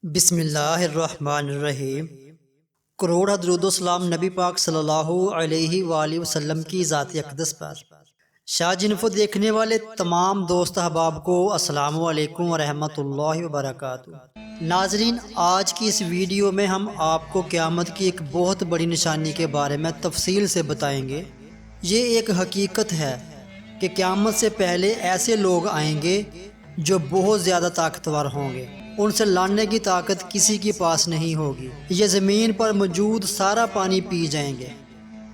بسم اللہ الرحمن الرحیم۔ کروڑ درود و سلام نبی پاک صلی اللہ علیہ وآلہ وسلم کی ذات اقدس پر۔ شاہ جنفو دیکھنے والے تمام دوست احباب کو السلام علیکم ورحمۃ اللہ وبرکاتہ۔ ناظرین، آج کی اس ویڈیو میں ہم آپ کو قیامت کی ایک بہت بڑی نشانی کے بارے میں تفصیل سے بتائیں گے۔ یہ ایک حقیقت ہے کہ قیامت سے پہلے ایسے لوگ آئیں گے جو بہت زیادہ طاقتور ہوں گے، ان سے لڑنے کی طاقت کسی کے پاس نہیں ہوگی۔ یہ زمین پر موجود سارا پانی پی جائیں گے،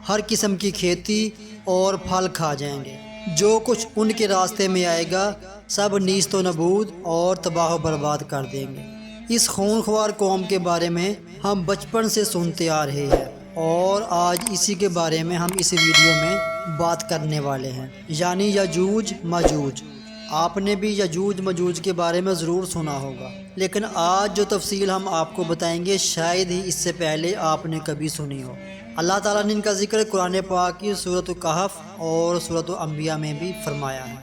ہر قسم کی کھیتی اور پھل کھا جائیں گے، جو کچھ ان کے راستے میں آئے گا سب نیست و نبود اور تباہ و برباد کر دیں گے۔ اس خونخوار قوم کے بارے میں ہم بچپن سے سنتے آ رہے ہیں اور آج اسی کے بارے میں ہم اس ویڈیو میں بات کرنے والے ہیں، یعنی یجوج ماجوج۔ آپ نے بھی یجوج ماجوج کے بارے میں ضرور سنا ہوگا، لیکن آج جو تفصیل ہم آپ کو بتائیں گے شاید ہی اس سے پہلے آپ نے کبھی سنی ہو۔ اللہ تعالیٰ نے ان کا ذکر قرآن پاک کی سورۃ الکہف اور سورۃ الانبیاء میں بھی فرمایا ہے۔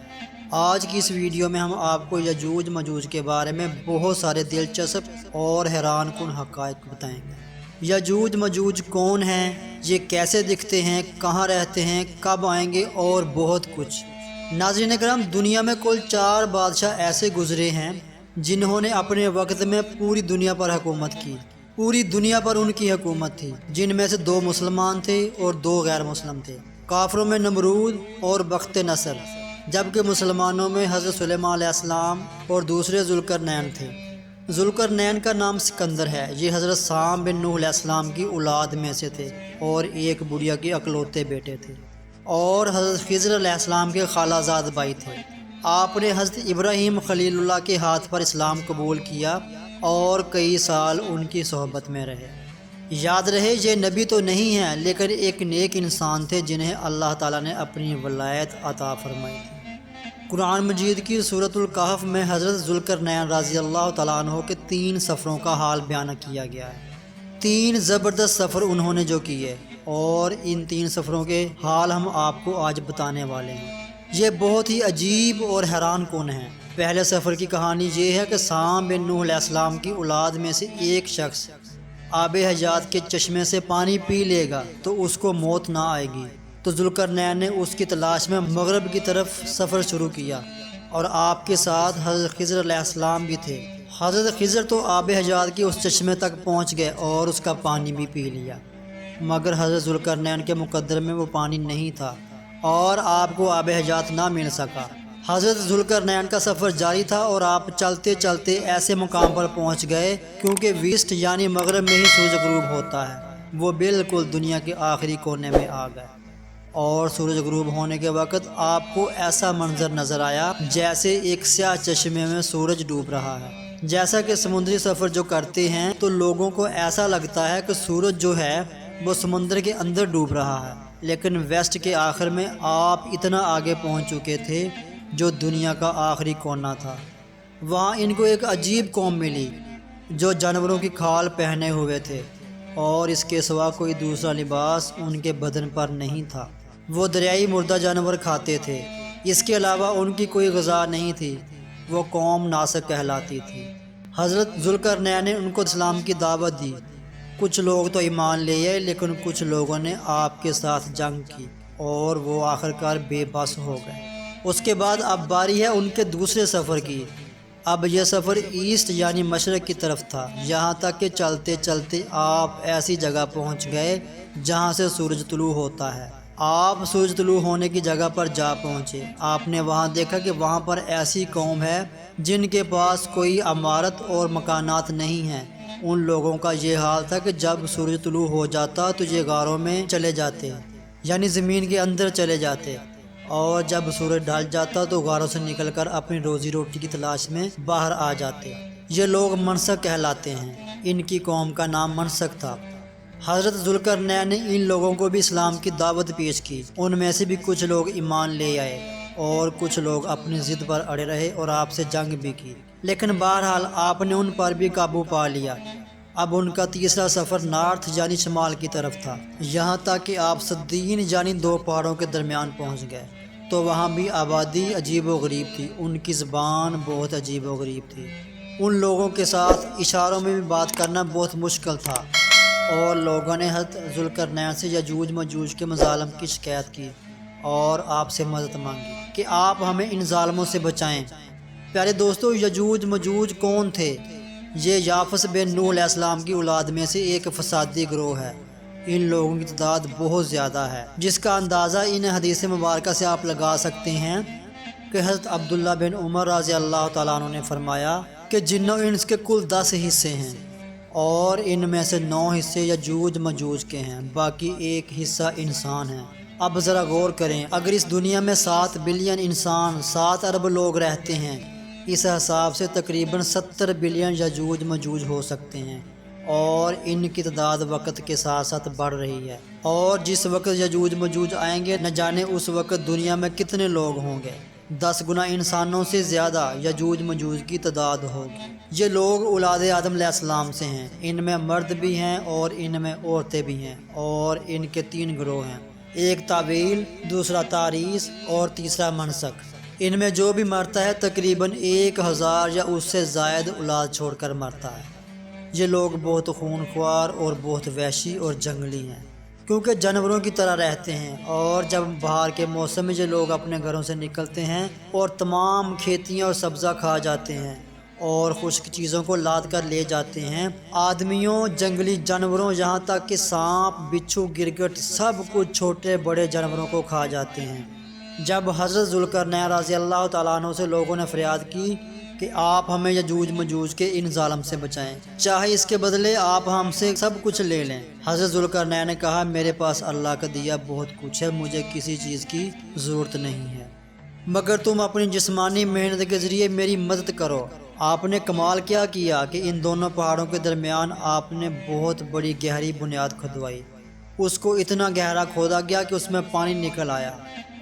آج کی اس ویڈیو میں ہم آپ کو یجوج ماجوج کے بارے میں بہت سارے دلچسپ اور حیران کن حقائق بتائیں گے۔ یجوج ماجوج کون ہیں، یہ کیسے دکھتے ہیں، کہاں رہتے ہیں، کب آئیں گے اور بہت کچھ۔ ناظرین اکرام، دنیا میں کل 4 بادشاہ ایسے گزرے ہیں جنہوں نے اپنے وقت میں پوری دنیا پر حکومت کی۔ پوری دنیا پر ان کی حکومت تھی، جن میں سے 2 مسلمان تھے اور 2 غیر مسلم تھے۔ کافروں میں نمرود اور بخت نصر، جبکہ مسلمانوں میں حضرت سلیمان علیہ السلام اور دوسرے ذوالقرنین تھے۔ ذوالقرنین کا نام سکندر ہے، یہ حضرت سام بن نوح علیہ السلام کی اولاد میں سے تھے اور ایک بڑھیا کے اکلوتے بیٹے تھے، اور حضرت خضر علیہ السلام کے خالہ زاد بھائی تھے۔ آپ نے حضرت ابراہیم خلیل اللہ کے ہاتھ پر اسلام قبول کیا اور کئی سال ان کی صحبت میں رہے۔ یاد رہے، یہ نبی تو نہیں ہیں لیکن ایک نیک انسان تھے جنہیں اللہ تعالیٰ نے اپنی ولایت عطا فرمائی تھی۔ قرآن مجید کی سورۃ الکہف میں حضرت ذوالقرنین رضی اللہ تعالیٰ عنہ کے 3 سفروں کا حال بیان کیا گیا ہے۔ 3 زبردست سفر انہوں نے جو کیے، اور ان 3 سفروں کے حال ہم آپ کو آج بتانے والے ہیں۔ یہ بہت ہی عجیب اور حیران کن ہیں۔ پہلے سفر کی کہانی یہ ہے کہ سام بن نوح علیہ السلام کی اولاد میں سے ایک شخص آب حیات کے چشمے سے پانی پی لے گا تو اس کو موت نہ آئے گی، تو ذوالقرنین نے اس کی تلاش میں مغرب کی طرف سفر شروع کیا، اور آپ کے ساتھ حضرت خضر علیہ السلام بھی تھے۔ حضرت خضر تو آب حیات کے اس چشمے تک پہنچ گئے اور اس کا پانی بھی پی لیا، مگر حضرت ذوالقرنین کے مقدر میں وہ پانی نہیں تھا اور آپ کو آب حیات نہ مل سکا۔ حضرت ذوالقرنین کا سفر جاری تھا اور آپ چلتے چلتے ایسے مقام پر پہنچ گئے، کیونکہ ویسٹ یعنی مغرب میں ہی سورج غروب ہوتا ہے، وہ بالکل دنیا کے آخری کونے میں آ گئے، اور سورج غروب ہونے کے وقت آپ کو ایسا منظر نظر آیا جیسے ایک سیاہ چشمے میں سورج ڈوب رہا ہے۔ جیسا کہ سمندری سفر جو کرتے ہیں تو لوگوں کو ایسا لگتا ہے کہ سورج جو ہے وہ سمندر کے اندر ڈوب رہا ہے، لیکن ویسٹ کے آخر میں آپ اتنا آگے پہنچ چکے تھے جو دنیا کا آخری کونا تھا۔ وہاں ان کو ایک عجیب قوم ملی جو جانوروں کی کھال پہنے ہوئے تھے، اور اس کے سوا کوئی دوسرا لباس ان کے بدن پر نہیں تھا۔ وہ دریائی مردہ جانور کھاتے تھے، اس کے علاوہ ان کی کوئی غذا نہیں تھی۔ وہ قوم ناسک کہلاتی تھی۔ حضرت ذوالقرنین نے ان کو اسلام کی دعوت دی۔ کچھ لوگ تو ایمان لے آئے، لیکن کچھ لوگوں نے آپ کے ساتھ جنگ کی اور وہ آخرکار بے بس ہو گئے۔ اس کے بعد اب باری ہے ان کے دوسرے سفر کی۔ اب یہ سفر ایسٹ یعنی مشرق کی طرف تھا، یہاں تک کہ چلتے چلتے آپ ایسی جگہ پہنچ گئے جہاں سے سورج طلوع ہوتا ہے۔ آپ سورج طلوع ہونے کی جگہ پر جا پہنچے۔ آپ نے وہاں دیکھا کہ وہاں پر ایسی قوم ہے جن کے پاس کوئی عمارت اور مکانات نہیں ہیں۔ ان لوگوں کا یہ حال تھا کہ جب سورج طلوع ہو جاتا تو یہ غاروں میں چلے جاتے، یعنی زمین کے اندر چلے جاتے، اور جب سورج ڈھل جاتا تو غاروں سے نکل کر اپنی روزی روٹی کی تلاش میں باہر آ جاتے۔ یہ لوگ منسک کہلاتے ہیں، ان کی قوم کا نام منسک تھا۔ حضرت ذوالقرنین نے ان لوگوں کو بھی اسلام کی دعوت پیش کی۔ ان میں سے بھی کچھ لوگ ایمان لے آئے اور کچھ لوگ اپنی ضد پر اڑے رہے اور آپ سے جنگ بھی کی، لیکن بہرحال آپ نے ان پر بھی قابو پا لیا۔ اب ان کا تیسرا سفر نارتھ یعنی شمال کی طرف تھا، یہاں تک کہ آپ صدین یعنی 2 پہاڑوں کے درمیان پہنچ گئے، تو وہاں بھی آبادی عجیب و غریب تھی، ان کی زبان بہت عجیب و غریب تھی۔ ان لوگوں کے ساتھ اشاروں میں بھی بات کرنا بہت مشکل تھا، اور لوگوں نے حضرت ذوالقرنین سے یجوج مجوج کے مظالم کی شکایت کی اور آپ سے مدد مانگی کہ آپ ہمیں ان ظالموں سے بچائیں۔ پیارے دوستو، یجوج مجوج کون تھے؟ یہ یافس بن نوح علیہ السلام کی اولاد میں سے ایک فسادی گروہ ہے۔ ان لوگوں کی تعداد بہت زیادہ ہے، جس کا اندازہ ان حدیث مبارکہ سے آپ لگا سکتے ہیں کہ حضرت عبداللہ بن عمر رضی اللہ تعالیٰ عنہ نے فرمایا کہ جن و انس کے کل 10 حصے ہیں، اور ان میں سے 9 حصے یجوج مجوج کے ہیں، باقی 1 حصہ انسان ہیں۔ اب ذرا غور کریں، اگر اس دنیا میں 7 بلین انسان، 7 ارب لوگ رہتے ہیں، اس حساب سے تقریباً 70 بلین یجوج مجوج ہو سکتے ہیں، اور ان کی تعداد وقت کے ساتھ ساتھ بڑھ رہی ہے، اور جس وقت یجوج مجوج آئیں گے نہ جانے اس وقت دنیا میں کتنے لوگ ہوں گے۔ 10 گنا انسانوں سے زیادہ یجوج مجوج کی تعداد ہوگی۔ یہ لوگ اولاد آدم علیہ السلام سے ہیں، ان میں مرد بھی ہیں اور ان میں عورتیں بھی ہیں، اور ان کے 3 گروہ ہیں، ایک طویل، دوسرا تاریس اور تیسرا منسک۔ ان میں جو بھی مرتا ہے تقریباً 1000 یا اس سے زائد اولاد چھوڑ کر مرتا ہے۔ یہ لوگ بہت خونخوار اور بہت وحشی اور جنگلی ہیں، کیونکہ جانوروں کی طرح رہتے ہیں، اور جب بہار کے موسم میں یہ لوگ اپنے گھروں سے نکلتے ہیں اور تمام کھیتیاں اور سبزہ کھا جاتے ہیں اور خشک چیزوں کو لاد کر لے جاتے ہیں۔ آدمیوں، جنگلی جانوروں، یہاں تک کہ سانپ، بچھو، گرگٹ، سب کچھ چھوٹے بڑے جانوروں کو کھا جاتے ہیں۔ جب حضرت ذوالقرنین رضی اللہ تعالیٰ عنہ سے لوگوں نے فریاد کی کہ آپ ہمیں یجوج مجوج کے ان ظالم سے بچائیں، چاہے اس کے بدلے آپ ہم سے سب کچھ لے لیں۔ حضرت ذوالقرنین نے کہا، میرے پاس اللہ کا دیا بہت کچھ ہے، مجھے کسی چیز کی ضرورت نہیں ہے، مگر تم اپنی جسمانی محنت کے ذریعے میری مدد کرو۔ آپ نے کمال کیا کیا کہ ان دونوں پہاڑوں کے درمیان آپ نے بہت بڑی گہری بنیاد کھدوائی، اس کو اتنا گہرا کھودا گیا کہ اس میں پانی نکل آیا،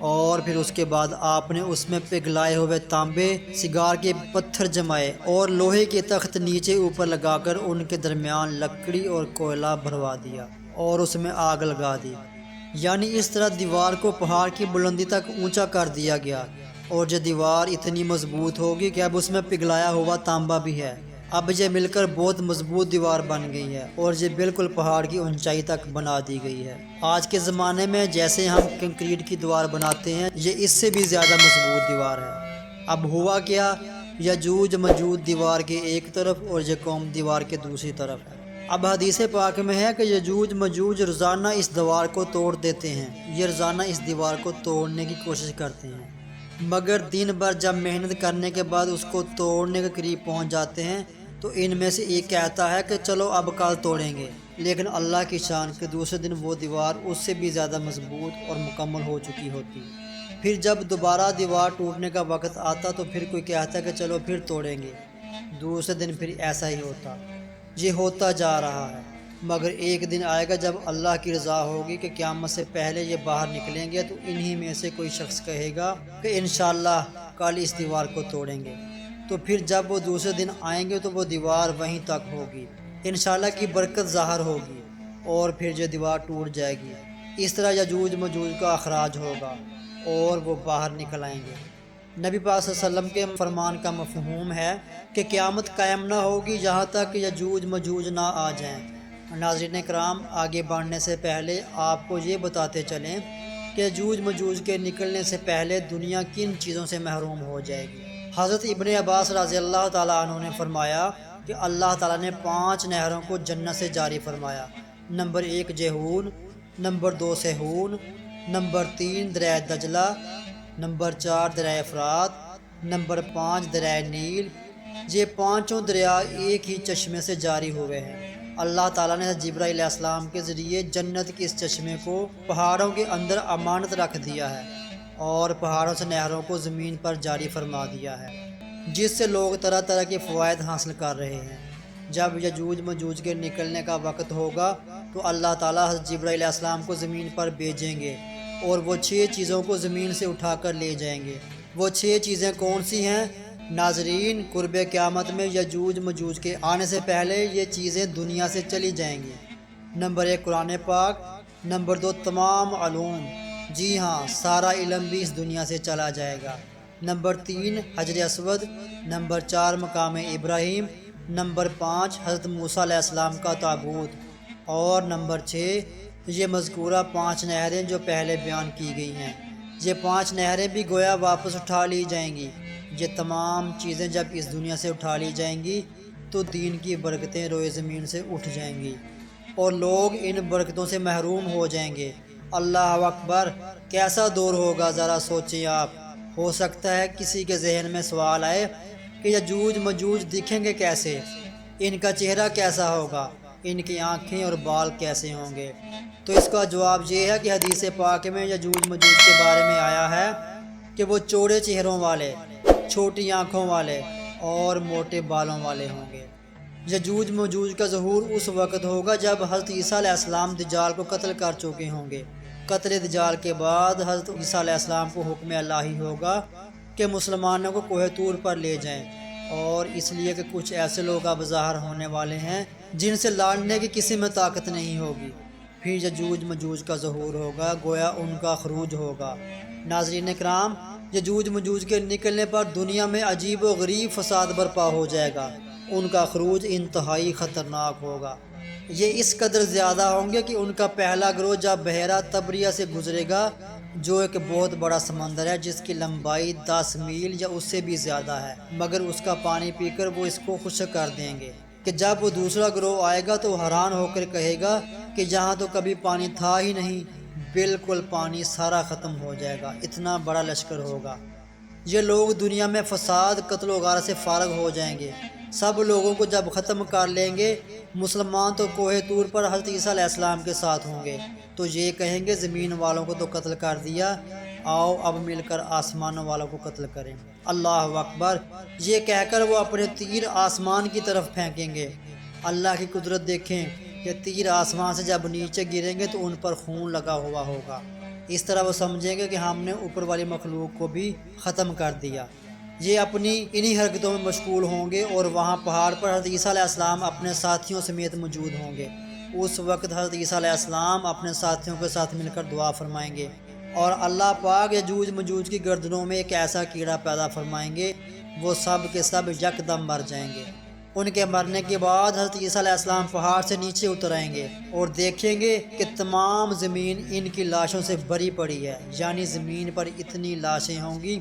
اور پھر اس کے بعد آپ نے اس میں پگھلائے ہوئے تانبے، سگار کے پتھر جمائے اور لوہے کے تخت نیچے اوپر لگا کر ان کے درمیان لکڑی اور کوئلہ بھروا دیا اور اس میں آگ لگا دی، یعنی اس طرح دیوار کو پہاڑ کی بلندی تک اونچا کر دیا گیا، اور یہ دیوار اتنی مضبوط ہوگی کہ اب اس میں پگھلایا ہوا تانبا بھی ہے۔ اب یہ مل کر بہت مضبوط دیوار بن گئی ہے، اور یہ بالکل پہاڑ کی اونچائی تک بنا دی گئی ہے۔ آج کے زمانے میں جیسے ہم کنکریٹ کی دیوار بناتے ہیں، یہ اس سے بھی زیادہ مضبوط دیوار ہے۔ اب ہوا کیا، یجوج مجوج دیوار کے ایک طرف اور یہ قوم دیوار کے دوسری طرف ہے۔ اب حدیث پاک میں ہے کہ یجوج مجوج روزانہ اس دیوار کو توڑ دیتے ہیں، یہ روزانہ اس دیوار کو توڑنے کی کوشش کرتے ہیں، مگر دن بھر جب محنت کرنے کے بعد اس کو توڑنے کے قریب پہنچ جاتے ہیں تو ان میں سے ایک کہتا ہے کہ چلو اب کل توڑیں گے، لیکن اللہ کی شان کے دوسرے دن وہ دیوار اس سے بھی زیادہ مضبوط اور مکمل ہو چکی ہوتی۔ پھر جب دوبارہ دیوار ٹوٹنے کا وقت آتا تو پھر کوئی کہتا کہ چلو پھر توڑیں گے، دوسرے دن پھر ایسا ہی ہوتا۔ یہ ہوتا جا رہا ہے، مگر ایک دن آئے گا جب اللہ کی رضا ہوگی کہ قیامت سے پہلے یہ باہر نکلیں گے، تو انہی میں سے کوئی شخص کہے گا کہ انشاءاللہ کل اس دیوار کو توڑیں گے، تو پھر جب وہ دوسرے دن آئیں گے تو وہ دیوار وہیں تک ہوگی، انشاءاللہ کی برکت ظاہر ہوگی، اور پھر یہ دیوار ٹوٹ جائے گی۔ اس طرح یجوج مجوج کا اخراج ہوگا اور وہ باہر نکل آئیں گے۔ نبی پاک صلی اللہ علیہ وسلم کے فرمان کا مفہوم ہے کہ قیامت قائم نہ ہوگی جہاں تک یجوج مجوج نہ آ جائیں۔ ناظرین کرام، آگے بڑھنے سے پہلے آپ کو یہ بتاتے چلیں کہ یجوج مجوج کے نکلنے سے پہلے دنیا کن چیزوں سے محروم ہو جائے گی۔ حضرت ابن عباس رضی اللہ تعالیٰ عنہ نے فرمایا کہ اللہ تعالیٰ نے 5 نہروں کو جنت سے جاری فرمایا۔ نمبر 1 جہون، نمبر 2 سیہون، نمبر 3 دریائے دجلہ، نمبر 4 دریائے فرات، نمبر 5 دریائے نیل۔ یہ 5 دریا ایک ہی چشمے سے جاری ہوئے ہیں۔ اللہ تعالیٰ نے جبرائیل علیہ السلام کے ذریعے جنت کے اس چشمے کو پہاڑوں کے اندر امانت رکھ دیا ہے، اور پہاڑوں سے نہروں کو زمین پر جاری فرما دیا ہے، جس سے لوگ طرح طرح کے فوائد حاصل کر رہے ہیں۔ جب یجوج مجوج کے نکلنے کا وقت ہوگا تو اللہ تعالیٰ حضرت جبرائیل علیہ السلام کو زمین پر بھیجیں گے، اور وہ 6 چیزوں کو زمین سے اٹھا کر لے جائیں گے۔ وہ 6 چیزیں کون سی ہیں؟ ناظرین، قرب قیامت میں یجوج مجوج کے آنے سے پہلے یہ چیزیں دنیا سے چلی جائیں گی۔ نمبر 1 قرآن پاک، نمبر 2 تمام علوم، جی ہاں سارا علم بھی اس دنیا سے چلا جائے گا۔ نمبر 3 حجر اسود، نمبر 4 مقام ابراہیم، نمبر 5 حضرت موسیٰ علیہ السلام کا تابوت، اور نمبر 6 یہ مذکورہ 5 نہریں جو پہلے بیان کی گئی ہیں۔ یہ 5 نہریں بھی گویا واپس اٹھا لی جائیں گی۔ یہ تمام چیزیں جب اس دنیا سے اٹھا لی جائیں گی تو دین کی برکتیں روئے زمین سے اٹھ جائیں گی اور لوگ ان برکتوں سے محروم ہو جائیں گے۔ اللہ اکبر! کیسا دور ہوگا ذرا سوچیں آپ۔ ہو سکتا ہے کسی کے ذہن میں سوال آئے کہ یجوج مجوج دکھیں گے کیسے، ان کا چہرہ کیسا ہوگا، ان کی آنکھیں اور بال کیسے ہوں گے؟ تو اس کا جواب یہ ہے کہ حدیث پاک میں یجوج مجوج کے بارے میں آیا ہے کہ وہ چوڑے چہروں والے، چھوٹی آنکھوں والے اور موٹے بالوں والے ہوں گے۔ یجوج مجوج کا ظہور اس وقت ہوگا جب حضرت عیسیٰ علیہ السلام دجال کو قتل کر چکے ہوں گے۔ قتل دجال کے بعد حضرت عیسیٰ علیہ السلام کو حکم الہی ہوگا کہ مسلمانوں کو کوہ طور پر لے جائیں، اور اس لیے کہ کچھ ایسے لوگ اب ظاہر ہونے والے ہیں جن سے لڑنے کی کسی میں طاقت نہیں ہوگی۔ پھر یجوج مجوج کا ظہور ہوگا، گویا ان کا خروج ہوگا۔ ناظرین کرام، یجوج مجوج کے نکلنے پر دنیا میں عجیب و غریب فساد برپا ہو جائے گا۔ ان کا خروج انتہائی خطرناک ہوگا۔ یہ اس قدر زیادہ ہوں گے کہ ان کا پہلا گروہ جب بحیرہ طبریہ سے گزرے گا، جو ایک بہت بڑا سمندر ہے جس کی لمبائی 10 میل یا اس سے بھی زیادہ ہے، مگر اس کا پانی پی کر وہ اس کو خشک کر دیں گے کہ جب وہ دوسرا گروہ آئے گا تو حیران ہو کر کہے گا کہ یہاں تو کبھی پانی تھا ہی نہیں، بالکل پانی سارا ختم ہو جائے گا، اتنا بڑا لشکر ہوگا۔ یہ لوگ دنیا میں فساد، قتل و غارت سے فارغ ہو جائیں گے۔ سب لوگوں کو جب ختم کر لیں گے، مسلمان تو کوہ طور پر حضرت عیسیٰ علیہ السلام کے ساتھ ہوں گے، تو یہ کہیں گے زمین والوں کو تو قتل کر دیا، آؤ اب مل کر آسمان والوں کو قتل کریں۔ اللہ اکبر! یہ کہہ کر وہ اپنے تیر آسمان کی طرف پھینکیں گے۔ اللہ کی قدرت دیکھیں کہ تیر آسمان سے جب نیچے گریں گے تو ان پر خون لگا ہوا ہوگا۔ اس طرح وہ سمجھیں گے کہ ہم نے اوپر والی مخلوق کو بھی ختم کر دیا۔ یہ اپنی انہی حرکتوں میں مشغول ہوں گے، اور وہاں پہاڑ پر حضرت عیسیٰ علیہ السلام اپنے ساتھیوں سمیت موجود ہوں گے۔ اس وقت حضرت عیسیٰ علیہ السلام اپنے ساتھیوں کے ساتھ مل کر دعا فرمائیں گے، اور اللہ پاک یجوج مجوج کی گردنوں میں ایک ایسا کیڑا پیدا فرمائیں گے، وہ سب کے سب یکدم مر جائیں گے۔ ان کے مرنے کے بعد حضرت عیسیٰ علیہ السلام پہاڑ سے نیچے اتر آئیں گے اور دیکھیں گے کہ تمام زمین ان کی لاشوں سے بھری پڑی ہے، یعنی زمین پر اتنی لاشیں ہوں گی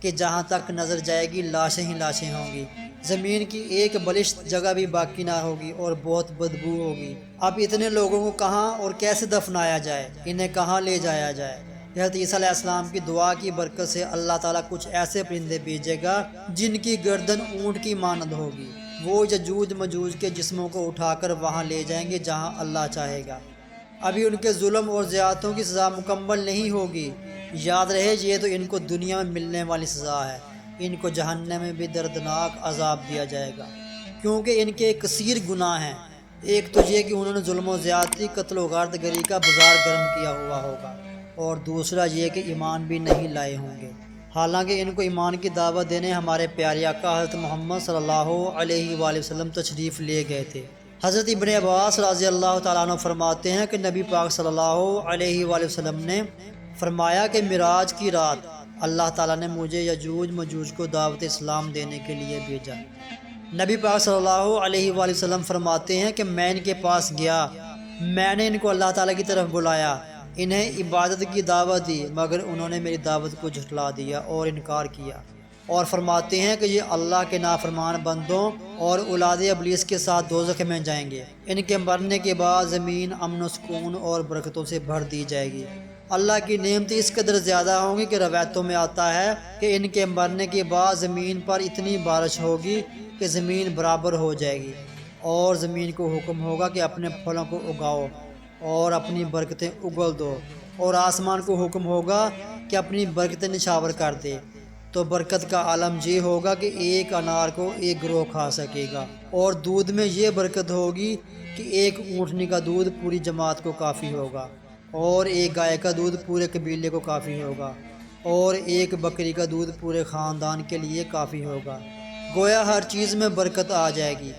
کہ جہاں تک نظر جائے گی لاشیں ہی لاشیں ہوں گی۔ زمین کی ایک بلشت جگہ بھی باقی نہ ہوگی اور بہت بدبو ہوگی۔ اب اتنے لوگوں کو کہاں اور کیسے دفنایا جائے، انہیں کہاں لے جایا جائے؟ حضرت عیسیٰ علیہ السلام کی دعا کی برکت سے اللہ تعالیٰ کچھ ایسے پرندے بھیجے گا جن کی گردن اونٹ کی مانند ہوگی۔ وہ یجوج مجوج کے جسموں کو اٹھا کر وہاں لے جائیں گے جہاں اللہ چاہے گا۔ ابھی ان کے ظلم اور زیادتیوں کی سزا مکمل نہیں ہوگی۔ یاد رہے، یہ تو ان کو دنیا میں ملنے والی سزا ہے، ان کو جہنم میں بھی دردناک عذاب دیا جائے گا، کیونکہ ان کے کثیر گناہ ہیں۔ ایک تو یہ کہ انہوں نے ظلم و زیادتی، قتل و غارت گری کا بازار گرم کیا ہوا ہوگا، اور دوسرا یہ کہ ایمان بھی نہیں لائے ہوں گے، حالانکہ ان کو ایمان کی دعوت دینے ہمارے پیارے آقا حضرت محمد صلی اللہ علیہ وآلہ وسلم تشریف لے گئے تھے۔ حضرت ابن عباس رضی اللہ تعالیٰ عنہ فرماتے ہیں کہ نبی پاک صلی اللہ علیہ وآلہ وسلم نے فرمایا کہ معراج کی رات اللہ تعالیٰ نے مجھے یجوج مجوج کو دعوت اسلام دینے کے لیے بھیجا۔ نبی پاک صلی اللہ علیہ وآلہ وسلم فرماتے ہیں کہ میں ان کے پاس گیا، میں نے ان کو اللہ تعالیٰ کی طرف بلایا، انہیں عبادت کی دعوت دی، مگر انہوں نے میری دعوت کو جھٹلا دیا اور انکار کیا، اور فرماتے ہیں کہ یہ اللہ کے نافرمان بندوں اور اولاد ابلیس کے ساتھ دوزخ میں جائیں گے۔ ان کے مرنے کے بعد زمین امن و سکون اور برکتوں سے بھر دی جائے گی۔ اللہ کی نعمتیں اس قدر زیادہ ہوں گی کہ روایتوں میں آتا ہے کہ ان کے مرنے کے بعد زمین پر اتنی بارش ہوگی کہ زمین برابر ہو جائے گی، اور زمین کو حکم ہوگا کہ اپنے پھلوں کو اگاؤ اور اپنی برکتیں اگل دو، اور آسمان کو حکم ہوگا کہ اپنی برکتیں نچھاور کر دے۔ تو برکت کا عالم یہ ہوگا کہ ایک انار کو ایک گروہ کھا سکے گا، اور دودھ میں یہ برکت ہوگی کہ ایک اونٹنی کا دودھ پوری جماعت کو کافی ہوگا، اور ایک گائے کا دودھ پورے قبیلے کو کافی ہوگا، اور ایک بکری کا دودھ پورے خاندان کے لیے کافی ہوگا۔ گویا ہر چیز میں برکت آ جائے گی۔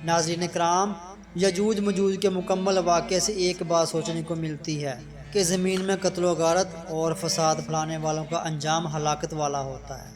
ناظرین کرام، یجوج مجوج کے مکمل واقعے سے ایک بات سوچنے کو ملتی ہے کہ زمین میں قتل و غارت اور فساد پھیلانے والوں کا انجام ہلاکت والا ہوتا ہے۔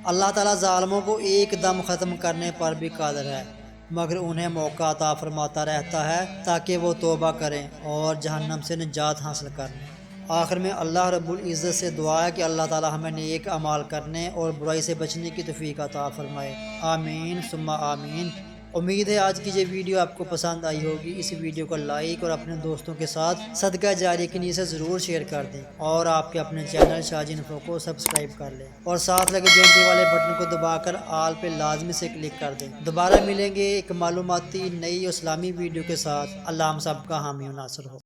اللہ تعالیٰ ظالموں کو ایک دم ختم کرنے پر بھی قادر ہے، مگر انہیں موقع عطا فرماتا رہتا ہے تاکہ وہ توبہ کریں اور جہنم سے نجات حاصل کر لیں۔ آخر میں اللہ رب العزت سے دعا ہے کہ اللہ تعالیٰ ہمیں نیک اعمال کرنے اور برائی سے بچنے کی توفیق عطا فرمائے، آمین ثم آمین۔ امید ہے آج کی یہ ویڈیو آپ کو پسند آئی ہوگی۔ اس ویڈیو کو لائک اور اپنے دوستوں کے ساتھ صدقہ جاری کی نیت سے ضرور شیئر کر دیں، اور آپ کے اپنے چینل شاہ جی انفو کو سبسکرائب کر لیں، اور ساتھ لگے گھنٹی والے بٹن کو دبا کر آل پہ لازمی سے کلک کر دیں۔ دوبارہ ملیں گے ایک معلوماتی نئی اسلامی ویڈیو کے ساتھ۔ اللہ ہم سب کا حامی و ناصر ہو۔